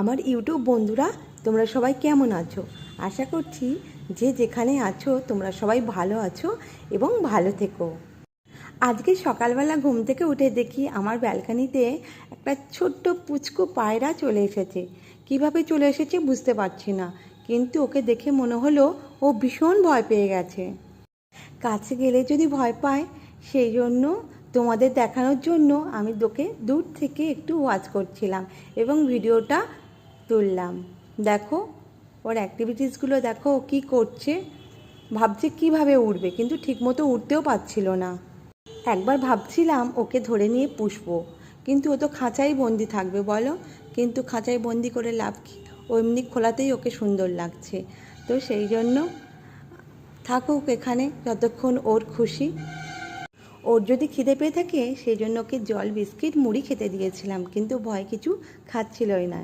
আমার ইউটিউব বন্ধুরা, তোমরা সবাই কেমন আছো? আশা করছি যে যেখানে আছো তোমরা সবাই ভালো আছো এবং ভালো থেকো। আজকে সকালবেলা ঘুম থেকে উঠে দেখি আমার ব্যালকানিতে একটা ছোট্ট পুচকু পায়রা চলে এসেছে। কিভাবে চলে এসেছে বুঝতে পারছি না, কিন্তু ওকে দেখে মনে হলো ও ভীষণ ভয় পেয়ে গেছে। কাছে গেলে যদি ভয় পায়, সেই জন্য তোমাদের দেখানোর জন্য আমি তোকে দূর থেকে একটু ওয়াচ করছিলাম এবং ভিডিওটা তুললাম। দেখো ওর অ্যাক্টিভিটিসগুলো, দেখো ও কী করছে। ভাবছে কীভাবে উঠবে, কিন্তু ঠিকমতো উঠতেও পারছিল না। একবার ভাবছিলাম ওকে ধরে নিয়ে পুষবো, কিন্তু ও তো খাঁচাই বন্দি থাকবে বলো। কিন্তু খাঁচায় বন্দি করে লাভ কী? ও এমনি খোলাতেই ওকে সুন্দর লাগছে। তো সেই জন্য থাকুক এখানে যতক্ষণ ওর খুশি। ওর যদি খিদে পেয়ে থাকে সেই জন্য ওকে জল, বিস্কিট, মুড়ি খেতে দিয়েছিলাম, কিন্তু ভয় কিছু খাচ্ছিলই না।